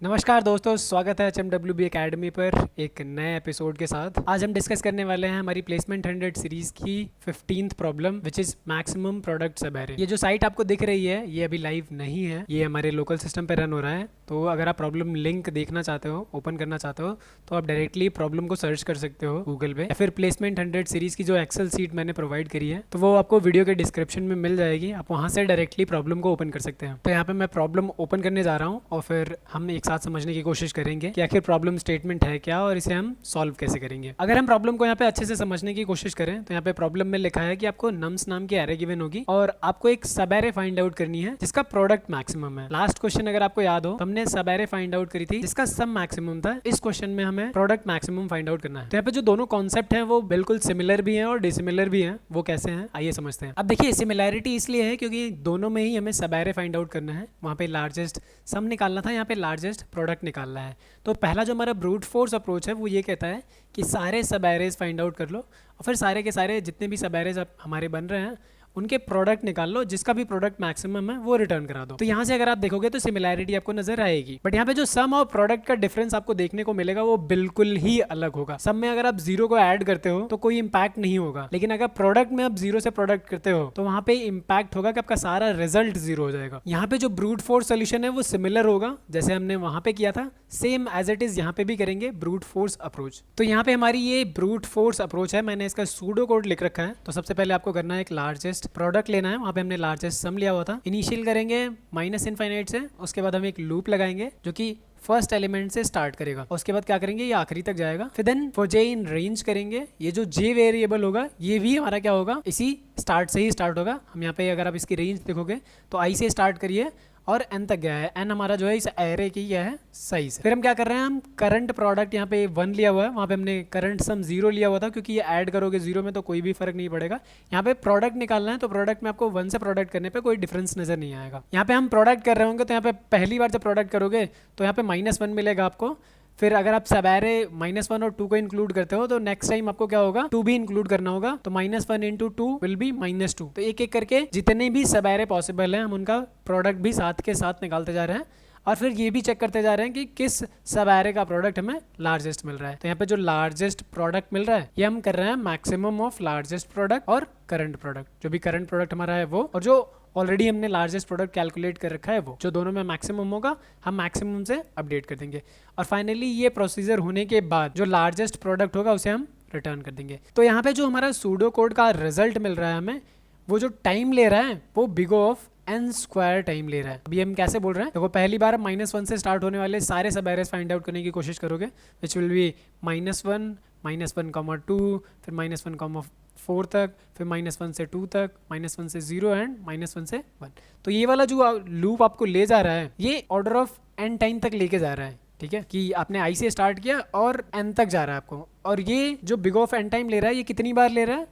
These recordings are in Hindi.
नमस्कार दोस्तों, स्वागत है HMWB एकेडमी पर एक नए एपिसोड के साथ। आज हम डिस्कस करने वाले हैं हमारी प्लेसमेंट 100 सीरीज की 15th problem which is maximum product सब एरे। ये जो साइट आपको दिख रही है ये अभी लाइव नहीं है, ये हमारे लोकल सिस्टम पे रन हो रहा है। तो अगर आप प्रॉब्लम लिंक देखना चाहते हो, ओपन करना चाहते हो, तो आप डायरेक्टली प्रॉब्लम को सर्च कर सकते हो गूगल पे, या फिर प्लेसमेंट 100 सीरीज की जो एक्सेल सीट मैंने प्रोवाइड करी है तो वो आपको वीडियो के डिस्क्रिप्शन में मिल जाएगी। आप वहाँ से डायरेक्टली प्रॉब्लम को ओपन कर सकते हैं। तो यहाँ पे मैं प्रॉब्लम ओपन करने जा रहा हूँ और फिर हम एक साथ समझने की कोशिश करेंगे कि आखिर प्रॉब्लम स्टेटमेंट है क्या और इसे हम सॉल्व कैसे करेंगे। अगर हम प्रॉब्लम को यहाँ पे अच्छे से समझने की कोशिश करें तो यहाँ पे प्रॉब्लम में लिखा है कि आपको नम्स नाम की एरे गिवन होगी और आपको एक सब एरे फाइंड आउट करनी है जिसका प्रोडक्ट मैक्सिमम है। लास्ट क्वेश्चन अगर आपको याद हो तो हमने सब एरे फाइंड आउट करी थी जिसका सम मैक्सिमम था। इस क्वेश्चन में हमें प्रोडक्ट मैक्सिमम फाइंड आउट करना है। तो यहाँ पे जो दोनों कॉन्सेप्ट है वो बिल्कुल सिमिलर भी है और डिसिमिलर भी है। वो कैसे हैं आइए समझते हैं। अब देखिए, सिमिलैरिटी इसलिए है क्योंकि दोनों में ही हमें सब एरे फाइंड आउट करना है। वहाँ पे लार्जेस्ट सम निकालना था, यहाँ पे लार्जेस्ट प्रोडक्ट निकालना है। तो पहला जो हमारा ब्रूट फोर्स अप्रोच है वो ये कहता है कि सारे सब एरेज फाइंड आउट कर लो और फिर सारे के सारे जितने भी सब एरेज हमारे बन रहे हैं उनके प्रोडक्ट निकाल लो, जिसका भी प्रोडक्ट मैक्सिमम है वो रिटर्न करा दो। तो यहाँ से अगर आप देखोगे तो सिमिलैरिटी आपको नजर आएगी, बट यहाँ पे जो सम और प्रोडक्ट का डिफरेंस आपको देखने को मिलेगा वो बिल्कुल ही अलग होगा। सम में अगर आप जीरो को ऐड करते हो तो कोई इंपैक्ट नहीं होगा, लेकिन अगर प्रोडक्ट में आप जीरो से प्रोडक्ट करते हो तो वहां पे इंपैक्ट होगा कि आपका सारा रिजल्ट जीरो हो जाएगा। यहाँ पे जो ब्रूट फोर्स सोल्यूशन है वो सिमिलर होगा जैसे हमने वहां पे किया था, सेम एज इट इज यहाँ पे भी करेंगे ब्रूट फोर्स अप्रोच। तो यहाँ पे हमारी ये ब्रूट फोर्स अप्रोच है, मैंने इसका सूडो कोड लिख रखा है। तो सबसे पहले आपको करना है एक लार्जेस्ट प्रोडक्ट लेना है, वहाँ पे हमने लार्जेस्ट सम लिया हुआ था। इनिशियल करेंगे माइनस इनफाइनाइट से, उसके बाद हम एक लूप लगाएंगे जो कि फर्स्ट एलिमेंट से स्टार्ट करेगा। उसके बाद क्या करेंगे, ये आखिरी तक जाएगा। फिर then for j in range करेंगे। ये जो जे वेरिएबल होगा ये भी हमारा क्या होगा, इसी स्टार्ट से ही स्टार्ट होगा। हम यहाँ पे अगर आप इसकी रेंज देखोगे तो आई से स्टार्ट करिए और एन तक गया है। एन हमारा जो है इस एरे की क्या है, साइज। फिर हम क्या कर रहे हैं, हम करंट प्रोडक्ट यहाँ पे 1 लिया हुआ है, वहाँ पे हमने करंट सम 0 लिया हुआ था क्योंकि ये ऐड करोगे 0 में तो कोई भी फर्क नहीं पड़ेगा। यहाँ पे प्रोडक्ट निकालना है तो प्रोडक्ट में आपको 1 से प्रोडक्ट करने पे कोई डिफरेंस नजर नहीं आएगा। यहाँ पे हम प्रोडक्ट कर रहे होंगे तो यहाँ पे पहली बार जब प्रोडक्ट करोगे तो यहाँ पे -1 मिलेगा आपको। फिर अगर आप सब एरे -1 और 2 को इंक्लूड करते हो तो नेक्स्ट टाइम आपको क्या होगा, 2 भी इंक्लूड करना होगा। तो -1 इंटू 2 विल बी -2। तो एक एक करके जितने भी सब एरे पॉसिबल है हम उनका प्रोडक्ट भी साथ के साथ निकालते जा रहे हैं और फिर ये भी चेक करते जा रहे हैं कि किस सब एरे का प्रोडक्ट हमें लार्जेस्ट मिल रहा है। तो यहाँ पे जो लार्जेस्ट प्रोडक्ट मिल रहा है ये हम कर रहे हैं मैक्सिमम ऑफ लार्जेस्ट प्रोडक्ट और करंट प्रोडक्ट। जो भी करंट प्रोडक्ट हमारा है वो, और जो ऑलरेडी हमने लार्जेस्ट प्रोडक्ट कैलकुलेट कर रखा है वो, जो दोनों में मैक्सिमम होगा हम मैक्सिमम से अपडेट कर देंगे। और फाइनली ये प्रोसीजर होने के बाद जो लार्जेस्ट प्रोडक्ट होगा उसे हम रिटर्न कर देंगे। तो यहाँ पे जो हमारा सूडो कोड का रिजल्ट मिल रहा है हमें, वो जो टाइम ले रहा है वो big of n square time ले रहा है। अभी हम कैसे बोल रहे हैं, देखो पहली बार हम -1 से स्टार्ट होने वाले सारे सब एरेज फाइंड आउट करने की कोशिश करोगे, विच विल बी -1, -1, फिर -1, 4 तक, फिर -1 से 2 तक, -1 से 0 एंड -1 से 1। तो ये वाला जो लूप आपको ले जा रहा है ये ऑर्डर ऑफ n टाइम तक लेके जा रहा है। ठीक है कि आपने i से स्टार्ट किया और n तक जा रहा है आपको, और ये जो बिग ऑफ n टाइम ले रहा है ये कितनी बार ले रहा है,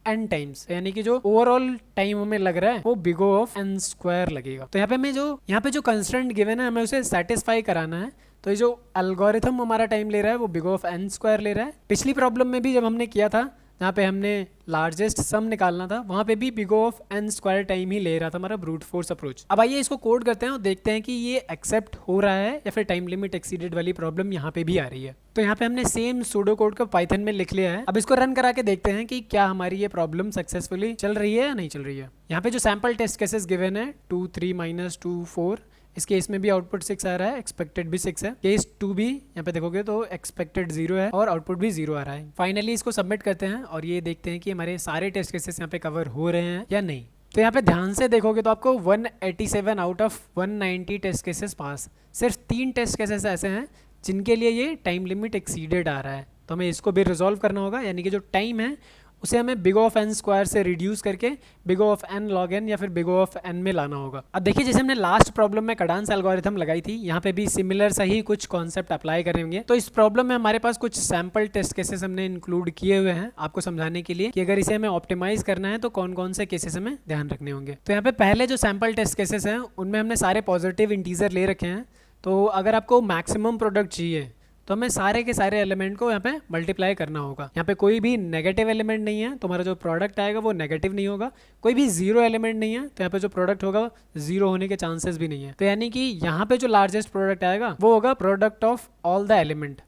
n टाइम्स, यानी कि जो ओवरऑल टाइम हमें लग रहा है वो बिग ऑफ n स्क्वायर लगेगा। तो यहाँ पे जो कंस्ट्रेंट गिवन है हमें उसे सेटिस्फाई कराना है। तो ये जो एल्गोरिथम हमारा टाइम ले रहा है वो बिग ऑफ n स्क्वायर ले रहा है। पिछली प्रॉब्लम में भी जब हमने किया था जहाँ पे हमने लार्जेस्ट सम निकालना था वहाँ पे भी big of n square time ही ले रहा था हमारा ब्रूट फोर्स अप्रोच। अब आइए इसको कोड करते हैं और देखते हैं कि ये एक्सेप्ट हो रहा है या फिर टाइम लिमिट एक्सीडेड वाली प्रॉब्लम यहाँ पे भी आ रही है। तो यहाँ पे हमने सेम सूडो कोड का पाइथन में लिख लिया है। अब इसको रन करा के देखते हैं कि क्या हमारी ये प्रॉब्लम सक्सेसफुली चल रही है या नहीं चल रही है। यहाँ पे जो सैम्पल टेस्ट केसेस गिवन है 2, 3, -2, 4, इस केस में भी आउटपुट 6 आ रहा है, एक्सपेक्टेड भी 6 है। केस 2 भी यहाँ पे देखोगे तो एक्सपेक्टेड 0 है और आउटपुट भी 0 आ रहा है। फाइनली इसको सबमिट करते हैं और ये देखते हैं कि हमारे सारे टेस्ट केसेस यहाँ पे कवर हो रहे हैं या नहीं। तो यहाँ पे ध्यान से देखोगे तो आपको 187 out of 190 test cases pass. सिर्फ 3 टेस्ट केसेस ऐसे हैं जिनके लिए ये टाइम लिमिट एक्सीडेड आ रहा है। तो हमें इसको भी रिजॉल्व करना होगा, यानी कि जो टाइम है उसे हमें बिग ऑफ n स्क्वायर से रिड्यूस करके big of n log n या फिर बिग ऑफ n में लाना होगा। अब देखिए जैसे हमने लास्ट प्रॉब्लम में कडांस एल्गोरिथम लगाई थी, यहाँ पे भी सिमिलर सही कुछ कॉन्सेप्ट अप्लाई करेंगे। तो इस प्रॉब्लम में हमारे पास कुछ सैम्पल टेस्ट केसेस हमने इंक्लूड किए हुए हैं आपको समझाने के लिए कि अगर इसे हमें ऑप्टिमाइज करना है तो कौन कौन से केसेस हमें ध्यान रखने होंगे। तो यहाँ पे पहले जो सैम्पल टेस्ट केसेस हैं उनमें हमने सारे पॉजिटिव इंटीजर ले रखे हैं। तो अगर आपको मैक्सिमम प्रोडक्ट चाहिए तो हमें सारे के सारे एलिमेंट को यहाँ पे मल्टीप्लाई करना होगा। यहाँ पे कोई भी नेगेटिव एलिमेंट नहीं है तो हमारा जो प्रोडक्ट आएगा वो नेगेटिव नहीं होगा, कोई भी जीरो एलिमेंट नहीं है तो यहाँ पे जो प्रोडक्ट होगा जीरो होने के चांसेस भी नहीं है। तो यानी कि यहाँ पे जो लार्जेस्ट प्रोडक्ट आएगा वो होगा product of all the element,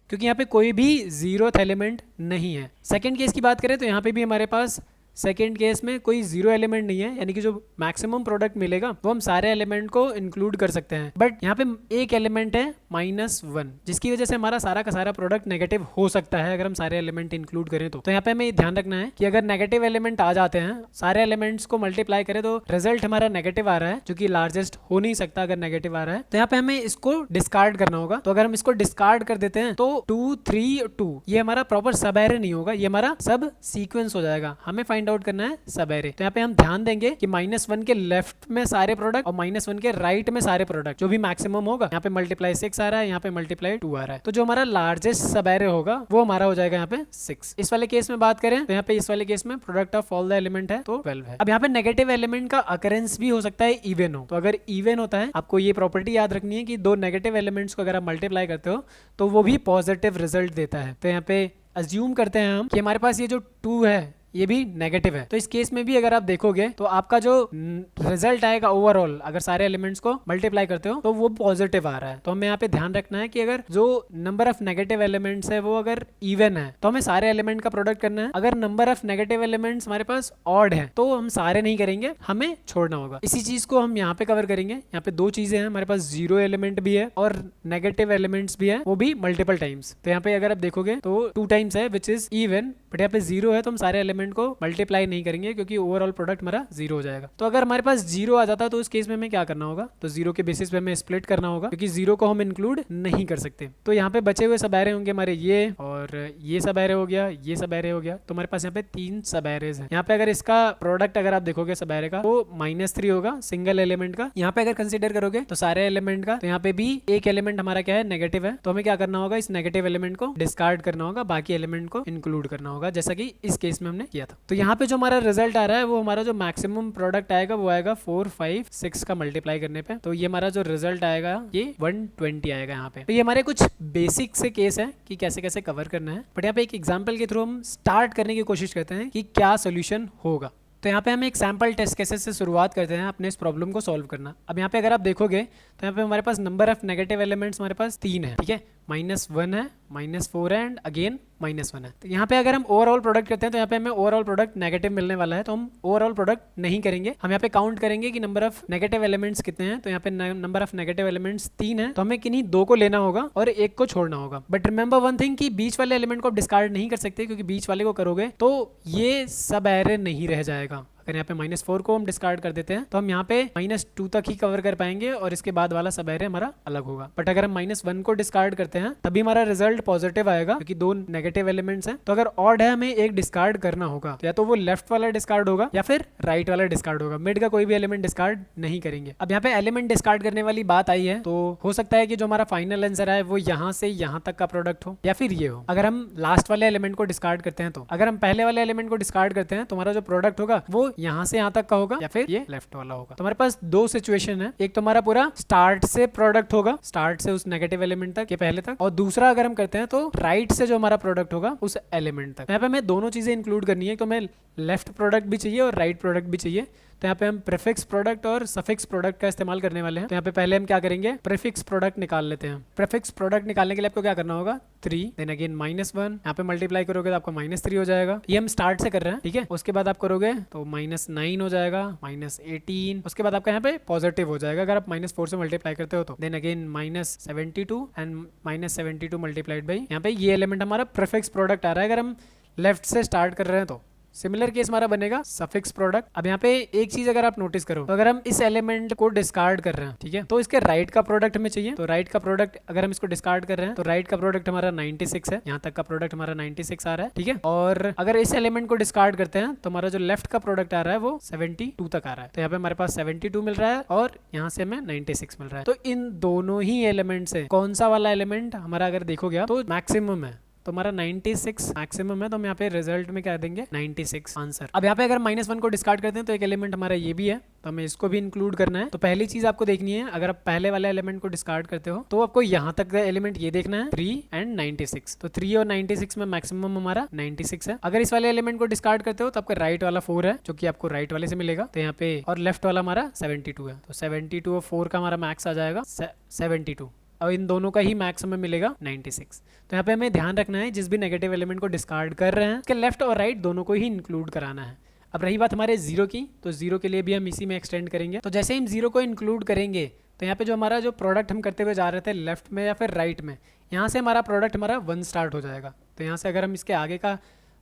क्योंकि यहाँ पे कोई भी जीरोथ एलिमेंट नहीं है। सेकेंड केस की बात करें तो यहाँ पे भी हमारे पास सेकेंड केस में कोई जीरो एलिमेंट नहीं है, यानी कि जो मैक्सिमम प्रोडक्ट मिलेगा वो हम सारे एलिमेंट को इंक्लूड कर सकते हैं। बट यहाँ पे एक एलिमेंट है -1, जिसकी वजह से हमारा सारा का सारा प्रोडक्ट नेगेटिव हो सकता है अगर हम सारे एलिमेंट इंक्लूड करें तो यहाँ पे हमें ध्यान रखना है कि अगर नेगेटिव एलिमेंट आ जाते हैं, सारे एलिमेंट्स को मल्टीप्लाई करें तो रिजल्ट हमारा नेगेटिव आ रहा है, जो कि लार्जेस्ट हो नहीं सकता अगर नेगेटिव आ रहा है। तो यहाँ पे हमें इसको डिस्कार्ड करना होगा। तो अगर हम इसको डिस्कार्ड कर देते हैं तो 2 3 2 ये हमारा प्रॉपर सब एरे नहीं होगा, ये हमारा सब सीक्वेंस हो जाएगा। हमें फाइंड आउट करना है सब एरे। तो यहाँ पे हम ध्यान देंगे कि -1 के लेफ्ट में सारे प्रोडक्ट और -1 के राइट में सारे प्रोडक्ट जो भी मैक्सिमम होगा, यहाँ पे मल्टीप्लाई 6 आ रहा है, यहाँ पे मल्टीप्लाई 2 आ रहा है। तो जो हमारा लार्जेस्ट सब एरे होगा वो हमारा हो जाएगा यहाँ पे 6। इस वाले केस में बात करें तो यहाँ पे इस वाले केस में product of all the element है तो 12 है। अब यहाँ पे नेगेटिव एलिमेंट का अकरेंस भी हो सकता है इवन हो। तो अगर इवन होता है, आपको ये प्रॉपर्टी याद रखनी है कि दो नेगेटिव एलिमेंट्स को अगर आप मल्टीप्लाई करते हो तो वो भी पॉजिटिव रिजल्ट देता है। तो यहाँ पे अज्यूम करते हैं हम कि हमारे पास ये जो 2 है ये भी नेगेटिव है। तो इस केस में भी अगर आप देखोगे तो आपका जो रिजल्ट आएगा ओवरऑल, अगर सारे एलिमेंट्स को मल्टीप्लाई करते हो तो वो पॉजिटिव आ रहा है। तो हमें यहाँ पे ध्यान रखना है कि अगर जो नंबर ऑफ नेगेटिव एलिमेंट्स है वो अगर इवन है तो हमें सारे एलिमेंट का प्रोडक्ट करना है। अगर नंबर ऑफ नेगेटिव एलिमेंट्स हमारे पास ऑड है तो हम सारे नहीं करेंगे, हमें छोड़ना होगा। इसी चीज को हम यहाँ पे कवर करेंगे। यहाँ पे दो चीजें हैं, हमारे पास जीरो एलिमेंट भी है और नेगेटिव एलिमेंट्स भी है, वो भी मल्टीपल टाइम्स। तो यहाँ पे अगर आप देखोगे तो 2 टाइम्स है विच इज इवन, बट यहाँ पे जीरो है तो हम सारे एलिमेंट को मल्टीप्लाई नहीं करेंगे क्योंकि ओवरऑल प्रोडक्ट हमारा जीरो हो जाएगा। तो अगर हमारे पास जीरो आ जाता है तो उस केस में हमें क्या करना होगा, तो जीरो के बेसिस पे हमें स्प्लिट करना होगा क्योंकि जीरो को हम इंक्लूड नहीं कर सकते। तो यहाँ पे बचे हुए सब एरे होंगे हमारे ये, और ये सब एरे हो गया, ये सब एरे हो गया। तो हमारे पास यहाँ पे 3 सब एरेज है। यहाँ पे अगर इसका प्रोडक्ट अगर आप देखोगे सब एरे का तो -3 होगा सिंगल एलिमेंट का। यहाँ पे अगर कंसिडर करोगे तो सारे एलिमेंट का, तो यहाँ पे भी एक एलिमेंट हमारा क्या है, नेगेटिव है। तो हमें क्या करना होगा, इस नेगेटिव एलिमेंट को डिस्कार्ड करना होगा, बाकी एलिमेंट को इंक्लूड करना होगा, जैसा कि इस केस में हमने किया था। तो यहाँ पे जो हमारा रिजल्ट आ रहा है वो हमारा जो मैक्सिमम प्रोडक्ट आएगा वो आएगा 4 5 6 का मल्टीप्लाई करने पे। तो ये हमारा जो रिजल्ट आएगा ये 120 आएगा यहाँ पे। तो ये हमारे कुछ बेसिक से केस है कि कैसे कैसे कवर करना है, बट यहाँ पे एक एग्जाम्पल के थ्रू हम स्टार्ट करने की कोशिश करते हैं कि क्या सोल्यूशन होगा। तो यहाँ पे हम एक सैम्पल टेस्ट केसेस से शुरुआत करते हैं अपने इस प्रॉब्लम को सॉल्व करना। अब यहाँ पे अगर आप देखोगे तो यहाँ पे हमारे पास नंबर ऑफ नेगेटिव एलिमेंट्स हमारे पास 3 है, ठीक है, -1 है, -4 है एंड अगेन -1 है। तो यहाँ पे अगर हम ओवरऑल प्रोडक्ट करते हैं तो यहाँ पे हमें ओवरऑल प्रोडक्ट नेगेटिव मिलने वाला है, तो हम ओवरऑल प्रोडक्ट नहीं करेंगे। हम यहाँ पे काउंट करेंगे कि नंबर ऑफ नेगेटिव एलिमेंट्स कितने हैं। तो यहाँ पे नंबर ऑफ नेगेटिव एलिमेंट्स 3 है, तो हमें किन्हीं 2 को लेना होगा और 1 को छोड़ना होगा। बट रिमेंबर वन थिंग कि बीच वाले एलिमेंट को आप डिस्कार्ड नहीं कर सकते, क्योंकि बीच वाले को करोगे तो ये सब एरे नहीं रह जाएगा। अगर यहाँ पे -4 को हम डिस्कार्ड कर देते हैं तो हम यहाँ पे -2 तक ही कवर कर पाएंगे और इसके बाद वाला सब एरे हमारा अलग होगा। बट अगर हम -1 को डिस्कार्ड करते हैं तभी हमारा रिजल्ट पॉजिटिव आएगा, क्योंकि 2 नेगेटिव एलिमेंट्स हैं। तो अगर ऑड है हमें एक डिस्कार्ड करना होगा, तो या तो वो लेफ्ट वाला डिस्कार्ड होगा या फिर राइट वाला डिस्कार्ड होगा। मिड का कोई भी एलिमेंट डिस्कार्ड नहीं करेंगे। अब यहाँ पे एलिमेंट डिस्कार्ड करने वाली बात आई है, तो हो सकता है कि जो हमारा फाइनल आंसर है वो यहाँ से यहाँ तक का प्रोडक्ट हो या फिर ये हो। अगर हम लास्ट वाले एलिमेंट को डिस्कार्ड करते हैं, तो अगर हम पहले वाले एलिमेंट को डिस्कार्ड करते हैं तो हमारा जो प्रोडक्ट होगा वो यहाँ से यहाँ तक का होगा या फिर ये लेफ्ट वाला होगा। तो हमारे पास 2 सिचुएशन है, एक तो हमारा पूरा स्टार्ट से प्रोडक्ट होगा, स्टार्ट से उस नेगेटिव एलिमेंट तक, ये पहले तक, और दूसरा अगर हम करते हैं तो राइट से जो हमारा प्रोडक्ट होगा उस एलिमेंट तक। यहाँ पे हमें दोनों चीजें इंक्लूड करनी है, तो हमें लेफ्ट प्रोडक्ट भी चाहिए और राइट प्रोडक्ट भी चाहिए। तो यहाँ पे हम प्रीफिक्स प्रोडक्ट और सफिक्स प्रोडक्ट का इस्तेमाल करने वाले हैं। तो यहाँ पे पहले हम क्या करेंगे, प्रीफिक्स प्रोडक्ट निकाल लेते हैं। प्रीफिक्स प्रोडक्ट निकालने के लिए आपको क्या करना होगा, 3 देन अगेन -1, यहाँ पे मल्टीप्लाई करोगे तो आपको -3 हो जाएगा। ये हम स्टार्ट से कर रहे हैं, ठीक है। उसके बाद आप करोगे तो -9 हो जाएगा, -18, उसके बाद आपका यहाँ पे पॉजिटिव हो जाएगा अगर आप -4 से मल्टीप्लाई करते हो तो। Then again -72 and -72 multiplied by, यहाँ पे ये एलिमेंट हमारा प्रीफिक्स प्रोडक्ट आ रहा है अगर हम लेफ्ट से स्टार्ट कर रहे हैं तो। सिमिलर केस हमारा बनेगा सफिक्स प्रोडक्ट। अब यहाँ पे एक चीज अगर आप नोटिस करो, तो अगर हम इस एलिमेंट को डिस्कार्ड कर रहे हैं, ठीक है, तो इसके राइट का प्रोडक्ट हमें चाहिए। तो राइट का प्रोडक्ट अगर हम इसको डिस्कार्ड कर रहे हैं तो राइट का प्रोडक्ट हमारा 96 है, यहाँ तक का प्रोडक्ट हमारा 96 आ रहा है, ठीक है। और अगर इस एलिमेंट को डिस्कार्ड करते हैं तो हमारा जो लेफ्ट का प्रोडक्ट आ रहा है वो 72 तक आ रहा है। तो यहाँ पे हमारे पास 72 मिल रहा है और यहाँ से हमें 96 मिल रहा है। तो इन दोनों ही एलिमेंट से कौन सा वाला एलिमेंट हमारा अगर देखोगे तो मैक्सिमम है, तो हमारा 96 मैक्सिमम है, तो हम यहाँ पे रिजल्ट में क्या देंगे 96 आंसर। अब यहाँ पे अगर -1 को डिस्कार्ड करते हैं तो एक एलिमेंट हमारा ये भी है, तो हमें इसको भी इंक्लूड करना है। तो पहली चीज आपको देखनी है, अगर आप पहले वाले एलिमेंट को डिस्कार्ड करते हो तो आपको यहाँ तक का एलिमेंट ये देखना है 3 एंड 96। तो 3 और 96 में मैक्सिमम हमारा 96 है। अगर इस वाले एलिमेंट को डिस्कार्ड करते हो तो आपका राइट वाला 4 है, जो कि आपको राइट वाले से मिलेगा, तो यहाँ पे, और लेफ्ट वाला हमारा 72 है। तो 72 और 4 का हमारा मैक्स आ जाएगा 72, और इन दोनों का ही मैक्स हमें मिलेगा 96। तो यहाँ पे हमें ध्यान रखना है जिस भी नेगेटिव एलिमेंट को डिस्कार्ड कर रहे हैं उसके लेफ्ट और राइट दोनों को ही इंक्लूड कराना है। अब रही बात हमारे 0 की, तो 0 के लिए भी हम इसी में एक्सटेंड करेंगे। तो जैसे हम 0 को इंक्लूड करेंगे तो यहाँ पे जो हमारा जो प्रोडक्ट हम करते हुए जा रहे थे लेफ्ट में या फिर राइट में, यहाँ से हमारा प्रोडक्ट हमारा 1 स्टार्ट हो जाएगा। तो यहाँ से अगर हम इसके आगे का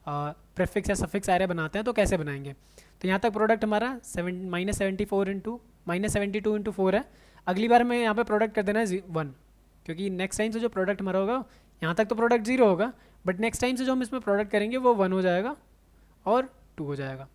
प्रीफिक्स या सफिक्स एरे बनाते हैं तो कैसे बनाएंगे, तो यहाँ तक प्रोडक्ट हमारा -72 इंटू 4 है। अगली बार हमें यहाँ पे प्रोडक्ट कर देना है 1, क्योंकि नेक्स्ट टाइम से जो प्रोडक्ट हमारा होगा, यहाँ तक तो प्रोडक्ट 0 होगा, बट नेक्स्ट टाइम से जो हम इसमें प्रोडक्ट करेंगे वो 1 हो जाएगा और 2 हो जाएगा।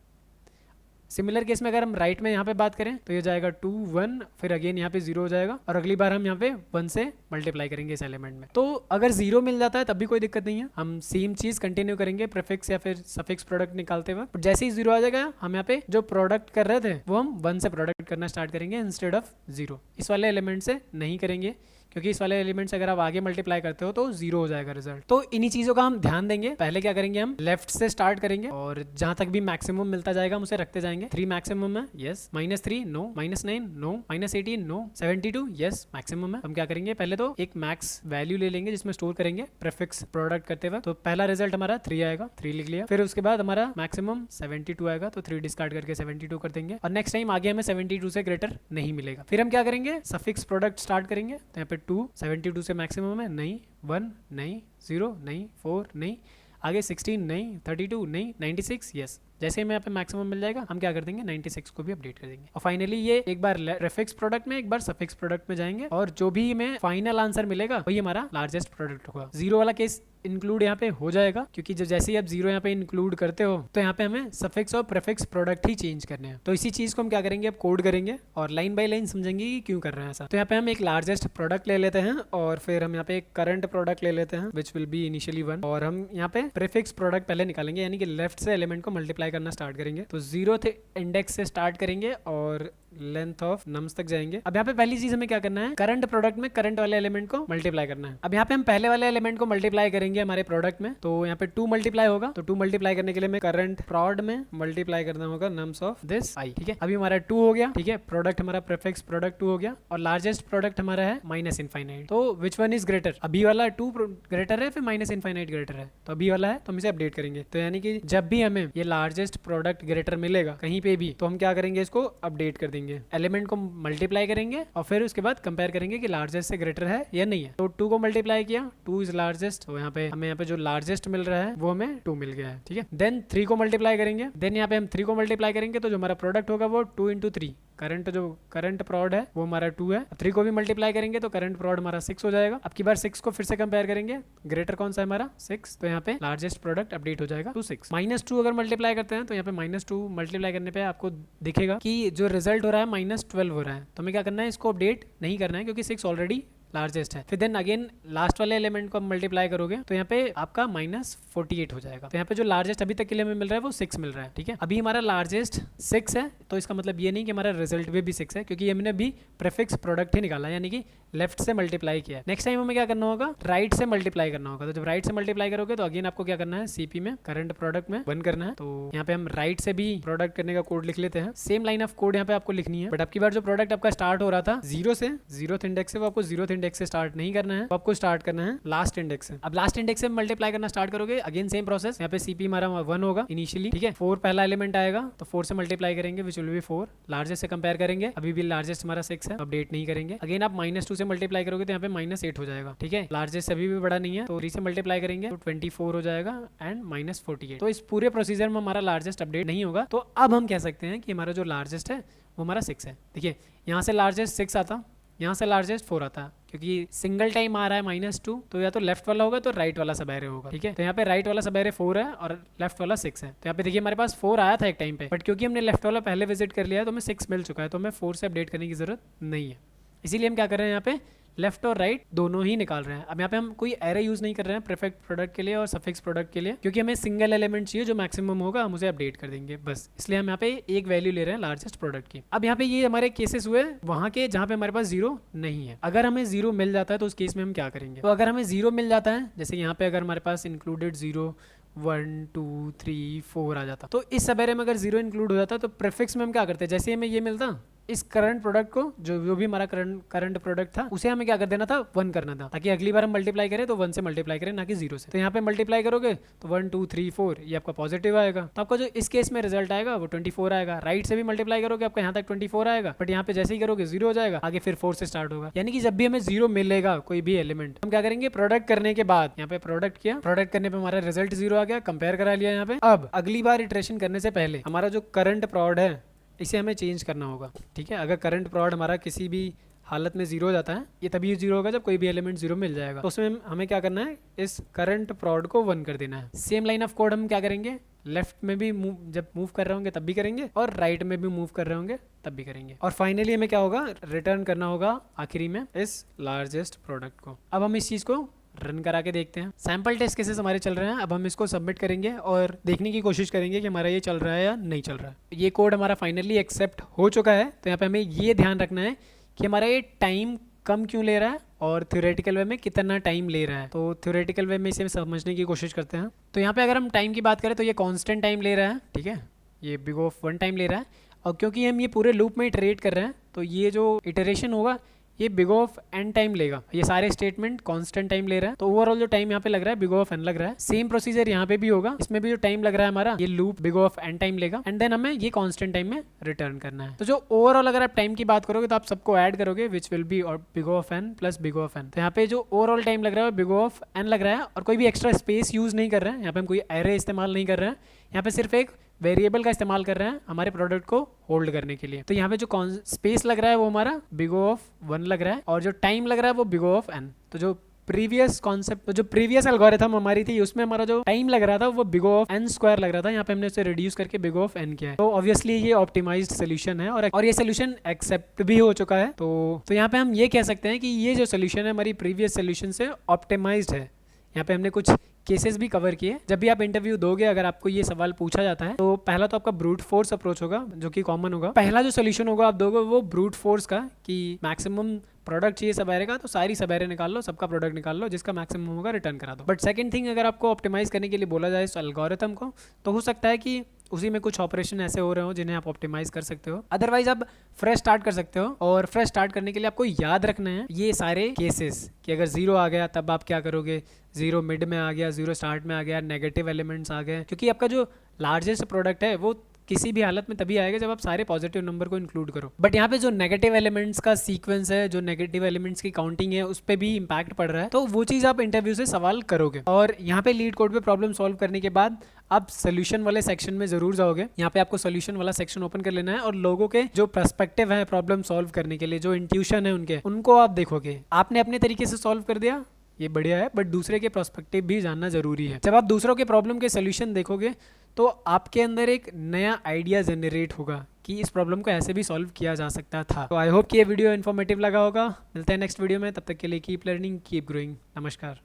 सिमिलर केस में अगर हम राइट में यहाँ पे बात करें तो ये जाएगा 2 1, फिर अगेन यहाँ पे 0 हो जाएगा, और अगली बार हम यहाँ पे 1 से मल्टीप्लाई करेंगे इस एलिमेंट में। तो अगर 0 मिल जाता है तब भी कोई दिक्कत नहीं है, हम सेम चीज कंटिन्यू करेंगे प्रीफिक्स या फिर सफिक्स प्रोडक्ट निकालते हुए। जैसे ही 0 आ जाएगा हम यहाँ पे जो प्रोडक्ट कर रहे थे वो हम 1 से प्रोडक्ट करना स्टार्ट करेंगे इंस्टेड ऑफ 0। इस वाले एलिमेंट से नहीं करेंगे, क्योंकि इस वाले एलिमेंट से अगर आप आगे मल्टीप्लाई करते हो तो 0 हो जाएगा रिजल्ट। तो इन्हीं चीजों का हम ध्यान देंगे। पहले क्या करेंगे, हम लेफ्ट से स्टार्ट करेंगे और जहां तक भी मैक्सिमम मिलता जाएगा हम उसे रखते जाएंगे। 3 मैक्सिमम है, yes. -3 no, -9 no, -18 no, 72 yes maximum है। हम क्या करेंगे, पहले तो एक मैक्स वैल्यू ले लेंगे जिसमें स्टोर करेंगे प्रीफिक्स प्रोडक्ट करते हुए। तो पहला रिजल्ट हमारा 3 आएगा, 3 लिख लिया। फिर उसके बाद हमारा मैक्सिमम 72 आएगा, तो 3 डिस्कार्ड करके 72 कर देंगे, और नेक्स्ट टाइम आगे हमें 72 से ग्रेटर नहीं मिलेगा। फिर हम क्या करेंगे, सफिक्स प्रोडक्ट स्टार्ट करेंगे। तो यहाँ पे 2 72 से मैक्सिमम है, नहीं 1 नहीं 0 नहीं 4 नहीं, आगे 16 नहीं 32 नहीं 96 यस। जैसे ही हमें यहाँ पे मैक्सिमम मिल जाएगा हम क्या कर देंगे 96 को भी अपडेट कर देंगे। और फाइनली ये एक बार प्रीफिक्स प्रोडक्ट में एक बार सफिक्स प्रोडक्ट में जाएंगे, और जो भी हमें फाइनल आंसर मिलेगा वही हमारा लार्जेस्ट प्रोडक्ट होगा। 0 वाला केस इंक्लूड यहाँ पे हो जाएगा, क्योंकि जैसे ही आप 0 यहाँ पे इंक्लूड करते हो तो यहाँ पे हमें सफिक्स और प्रीफिक्स प्रोडक्ट ही चेंज करने हैं। तो इसी चीज को हम क्या करेंगे, अब कोड करेंगे और लाइन बाय लाइन समझेंगे कि क्यों कर रहे हैं ऐसा। तो यहाँ पे हम एक लार्जेस्ट प्रोडक्ट ले लेते हैं, और फिर हम यहाँ पे एक करंट प्रोडक्ट ले लेते हैं विच विल बी इनिशियली 1, और हम यहाँ पे प्रीफिक्स प्रोडक्ट पहले निकालेंगे, यानी कि लेफ्ट से एलिमेंट को मल्टीप्लाई करना स्टार्ट करेंगे। तो 0th इंडेक्स से स्टार्ट करेंगे और लेंथ ऑफ नम्स तक जाएंगे। अब यहाँ पे पहली चीज हमें क्या करना है, करंट प्रोडक्ट में करंट वाले एलिमेंट को मल्टीप्लाई करना है। अब यहाँ पे हम पहले वाले एलिमेंट को मल्टीप्लाई करेंगे हमारे प्रोडक्ट में, तो यहाँ पे 2 मल्टीप्लाई होगा। तो 2 मल्टीप्लाई करने के लिए हमें करंट प्रोड में मल्टीप्लाई करना होगा नम्स ऑफ दिस i, ठीक है। अभी हमारा 2 हो गया, ठीक है। प्रोडक्ट हमारा प्रीफिक्स प्रोडक्ट 2 हो गया, और लार्जेस्ट प्रोडक्ट हमारा है -इनफाइनाइट। तो विच वन इज ग्रेटर, अभी वाला 2 ग्रेटर है फिर -इनफाइनाइट ग्रेटर है, तो अभी वाला है तो हम इसे अपडेट करेंगे। तो यानी कि जब भी हमें ये लार्जेस्ट प्रोडक्ट ग्रेटर मिलेगा कहीं पे भी, तो हम क्या करेंगे, इसको अपडेट कर देंगे, एलिमेंट को मल्टीप्लाई करेंगे और फिर उसके बाद कंपेयर करेंगे कि लार्जेस्ट से ग्रेटर है या नहीं है। तो 2 को मल्टीप्लाई किया, 2 इज लार्जेस्ट, तो यहाँ पे हमें यहाँ पे जो लार्जेस्ट मिल रहा है वो हमें 2 मिल गया है, ठीक है। देन 3 को मल्टीप्लाई करेंगे, देन यहाँ पे हम 3 को मल्टीप्लाई करेंगे, तो जो हमारा प्रोडक्ट होगा वो 2 इंटू 3, करंट प्रोड है वो हमारा 2 है। 3 को भी मल्टीप्लाई करेंगे तो करंट प्रोड हमारा 6 हो जाएगा। अब की बार 6 को फिर से कंपेयर करेंगे, ग्रेटर कौन सा है हमारा 6, तो यहाँ पे लार्जेस्ट प्रोडक्ट अपडेट हो जाएगा टू 6। -2 अगर मल्टीप्लाई करते हैं तो यहाँ पे -2 मल्टीप्लाई करने पे आपको दिखेगा कि जो रिजल्ट हो रहा है -12 हो रहा है। तो हमें क्या करना है, इसको अपडेट नहीं करना है क्योंकि 6 ऑलरेडी लार्जेस्ट है। फिर देन अगेन लास्ट वाले एलिमेंट को मल्टीप्लाई करोगे तो यहाँ पे आपका -48 हो जाएगा। तो यहाँ पे जो लार्जेस्ट अभी तक के लिए हमें मिल रहा है वो 6 मिल रहा है, ठीक है। अभी हमारा लार्जेस्ट 6 है, तो इसका मतलब ये नहीं कि हमारा रिजल्ट भी 6 है, क्योंकि हमने अभी प्रीफिक्स प्रोडक्ट ही निकाला, यानी कि लेफ्ट से मल्टीप्लाई किया। नेक्स्ट टाइम हमें क्या करना होगा, राइट से मल्टीप्लाई करना होगा। तो जब राइट से मल्टीप्लाई करोगे तो अगेन आपको क्या करना है, सीपी में करंट प्रोडक्ट में 1 करना है। तो यहाँ पे हम राइट से भी प्रोडक्ट करने का कोड लिख लेते हैं, सेम लाइन ऑफ कोड यहाँ पे आपको लिखनी है। बट अब की बार जो प्रोडक्ट आपका स्टार्ट हो रहा था 0 से, 0th इंडेक्स से, वो आपको 0th इंडेक्स से स्टार्ट नहीं करना है, वो आपको स्टार्ट करना है लास्ट इंडेक्स से। अब लास्ट इंडेक्स से मल्टीप्लाई करना स्टार्ट करोगे, अगेन सेम प्रोसेस। यहाँ पे सीपी हमारा 1 होगा इनिशियली, ठीक है। 4 पहला एलिमेंट आएगा तो 4 से मल्टीप्लाई करेंगे विच विल बी 4। लार्जेस्ट से कंपेयर करेंगे, अभी भी लार्जेस्ट हमारा 6 है, अपडेट नहीं करेंगे। अगेन आप -2 से मल्टीप्लाई करोगे तो यहाँ पे -8 हो जाएगा, ठीक है। लार्जेस्ट अभी भी बड़ा नहीं है, तो 3 से मल्टीप्लाई करेंगे तो 24 हो जाएगा एंड -48। तो इस पूरे प्रोसीजर में हमारा लार्जेस्ट अपडेट नहीं होगा। तो अब हम कह सकते हैं कि हमारा जो लार्जेस्ट है वो हमारा 6 है। देखिए यहाँ से लार्जेस्ट 6 आता, यहाँ से लार्जेस्ट 4 आता, क्योंकि सिंगल टाइम आ रहा है -2, तो या तो लेफ्ट वाला होगा तो राइट वाला सब एरे होगा, ठीक है। तो यहाँ पे राइट वाला सब एरे 4 है और लेफ्ट वाला 6 है। तो यहाँ पे देखिए हमारे पास 4 आया था एक टाइम पे, बट क्योंकि हमने लेफ्ट वाला पहले विजिट कर लिया है तो हमें 6 मिल चुका है, तो हमें 4 से अपडेट करने की जरूरत नहीं है। इसीलिए हम क्या कर रहे हैं, यहाँ पे लेफ्ट और राइट दोनों ही निकाल रहे हैं। अब यहाँ पे हम कोई एरे यूज नहीं कर रहे हैं प्रीफिक्स प्रोडक्ट के लिए और सफिक्स प्रोडक्ट के लिए, क्योंकि हमें सिंगल एलिमेंट चाहिए जो मैक्सिमम होगा हम उसे अपडेट कर देंगे बस, इसलिए हम यहाँ पे एक वैल्यू ले रहे हैं लार्जेस्ट प्रोडक्ट की। अब यहाँ पे ये हमारे केसेस हुए वहां के जहाँ पे हमारे पास जीरो नहीं है। अगर हमें जीरो मिल जाता है तो उस केस में हम क्या करेंगे? तो अगर हमें जीरो मिल जाता है, जैसे यहाँ पे अगर हमारे पास इंक्लूडेड 0 1 2 3 4 आ जाता, तो इस सबेरे में अगर जीरो इंक्लूड हो जाता तो प्रीफिक्स में हम क्या करते हैं, जैसे हमें ये मिलता इस करंट प्रोडक्ट को जो भी हमारा करंट प्रोडक्ट था उसे हमें क्या कर देना था, 1 करना था, ताकि अगली बार हम मल्टीप्लाई करें तो 1 से मल्टीप्लाई करें ना कि 0 से। तो यहाँ पे मल्टीप्लाई करोगे तो 1 2 3 4 ये आपका पॉजिटिव आएगा, तो आपका जो इस केस में रिजल्ट आएगा वो 24 आएगा। राइट से भी मल्टीप्लाई करोगे आपका यहाँ तक 24 आएगा, बट यहाँ पे जैसे ही करोगे 0 हो जाएगा, आगे फिर 4 से स्टार्ट होगा। यानी कि जब भी हमें 0 मिलेगा कोई भी एलिमेंट, हम क्या करेंगे, प्रोडक्ट करने के बाद यहाँ पे प्रोडक्ट किया, प्रोडक्ट करने पे हमारा रिजल्ट 0 आ गया, कंपेयर करा लिया यहाँ पे। अब अगली बार इटरेशन करने से पहले हमारा जो करंट प्रोड है इसे हमें चेंज करना होगा, ठीक है। अगर करंट प्रोड हमारा किसी भी हालत में 0 हो जाता है, ये तभी 0 होगा जब कोई भी एलिमेंट 0 मिल जाएगा, तो उसमें हमें क्या करना है, इस करंट प्रोड को 1 कर देना है। सेम लाइन ऑफ कोड हम क्या करेंगे, लेफ्ट में भी जब मूव कर रहे होंगे तब भी करेंगे, और राइट में भी मूव कर रहे होंगे तब भी करेंगे। और फाइनली हमें क्या होगा, रिटर्न करना होगा आखिरी में इस लार्जेस्ट प्रोडक्ट को। अब हम इस चीज़ को रन करा के देखते हैं। सैम्पल टेस्ट केसेस हमारे चल रहे हैं, अब हम इसको सबमिट करेंगे और देखने की कोशिश करेंगे कि हमारा ये चल रहा है या नहीं चल रहा है। ये कोड हमारा फाइनली एक्सेप्ट हो चुका है, तो यहाँ पे हमें ये ध्यान रखना है कि हमारा ये टाइम कम क्यों ले रहा है और थ्योरेटिकल वे में कितना टाइम ले रहा है। तो थ्योरेटिकल वे में इसे समझने की कोशिश करते हैं। तो यहाँ पे अगर हम टाइम की बात करें तो ये कांस्टेंट टाइम ले रहा है, ठीक है, ये बिग ऑफ 1 टाइम ले रहा है, और क्योंकि हम ये पूरे लूप में इटरेट कर रहे हैं तो ये जो इटरेशन होगा ये बिग ऑफ एन टाइम लेगा। ये सारे स्टेटमेंट कांस्टेंट टाइम ले रहा है, तो ओवरऑल जो टाइम यहाँ पे लग रहा है बिग ऑफ एन लग रहा है। सेम प्रोसीजर यहाँ पे भी होगा, इसमें भी जो टाइम लग रहा है हमारा, ये loop big of n time लेगा, एंड देन हमें ये कांस्टेंट टाइम में रिटर्न करना है। तो जो ओवरऑल अगर आप टाइम की बात करोगे तो आप सबको ऐड करोगे, which will be big of n plus big of n. तो यहाँ पे जो ओवरऑल टाइम लग रहा है बिग ऑफ एन लग रहा है, और कोई भी एक्स्ट्रा स्पेस यूज नहीं कर रहे हैं, यहाँ पे हम कोई एरे इस्तेमाल नहीं कर रहे हैं, यहाँ पे सिर्फ एक वेरिएबल का इस्तेमाल कर रहे हैं हमारे प्रोडक्ट को होल्ड करने के लिए। तो यहाँ पे जो स्पेस लग रहा है वो हमारा बिग ऑफ 1 लग रहा है, और जो टाइम लग रहा है वो बिग ऑफ एन। तो जो प्रीवियस कॉन्सेप्ट, जो प्रीवियस एल्गोरिथम हमारी थी उसमें हमारा जो टाइम लग रहा था वो बिग ऑफ एन स्क्वायर लग रहा था, यहाँ पे हमने उसे रिड्यूस करके बिग ऑफ एन किया है। तो ऑब्वियसली ये ऑप्टिमाइज्ड सोल्यूशन है, और ये सोल्यूशन एक्सेप्ट भी हो चुका है। तो यहाँ पे हम ये कह सकते हैं कि ये जो सोल्यूशन है हमारी प्रीवियस सोल्यूशन से ऑप्टिमाइज्ड है। यहाँ पे हमने कुछ केसेस भी कवर किए। जब भी आप इंटरव्यू दोगे, अगर आपको ये सवाल पूछा जाता है तो पहला तो आपका ब्रूट फोर्स अप्रोच होगा जो कि कॉमन होगा। पहला जो सोल्यूशन होगा आप दोगे वो ब्रूट फोर्स का, कि मैक्सिमम प्रोडक्ट चाहिए सबेरे का तो सारी सबेरे निकाल लो, सबका प्रोडक्ट निकाल लो, जिसका मैक्सिमम होगा रिटर्न करा दो। बट सेकंड थिंग, अगर आपको ऑप्टिमाइज करने के लिए बोला जाए इस एल्गोरिथम को, तो हो सकता है कि उसी में कुछ ऑपरेशन ऐसे हो रहे हो जिन्हें आप ऑप्टिमाइज कर सकते हो। अदरवाइज आप फ्रेश स्टार्ट कर सकते हो, और फ्रेश स्टार्ट करने के लिए आपको याद रखना है ये सारे केसेस, कि अगर 0 आ गया तब आप क्या करोगे, 0 मिड में आ गया, 0 स्टार्ट में आ गया, नेगेटिव एलिमेंट्स आ गए, क्योंकि आपका जो लार्जेस्ट प्रोडक्ट है वो किसी भी हालत में तभी आएगा जब आप सारे पॉजिटिव नंबर को इंक्लूड करो। बट यहाँ पे जो नेगेटिव एलिमेंट्स का सीक्वेंस है, जो नेगेटिव एलिमेंट्स की काउंटिंग है, उस पर भी इंपैक्ट पड़ रहा है, तो वो चीज़ आप इंटरव्यू से सवाल करोगे। और यहाँ पे लीड कोड पे प्रॉब्लम सॉल्व करने के बाद आप सोल्यूशन वाले सेक्शन में जरूर जाओगे। यहाँ पे आपको सोल्यूशन वाला सेक्शन ओपन कर लेना है, और लोगों के जो पर्सपेक्टिव है प्रॉब्लम सॉल्व करने के लिए, जो इंट्यूशन है उनको आप देखोगे। आपने अपने तरीके से सॉल्व कर दिया, ये बढ़िया है, बट दूसरे के पर्सपेक्टिव भी जानना जरूरी है। जब आप दूसरों के प्रॉब्लम के सोल्यूशन देखोगे तो आपके अंदर एक नया आइडिया जनरेट होगा कि इस प्रॉब्लम को ऐसे भी सॉल्व किया जा सकता था। तो आई होप कि ये वीडियो इन्फॉर्मेटिव लगा होगा। मिलते हैं नेक्स्ट वीडियो में, तब तक के लिए कीप लर्निंग, कीप ग्रोइंग। नमस्कार।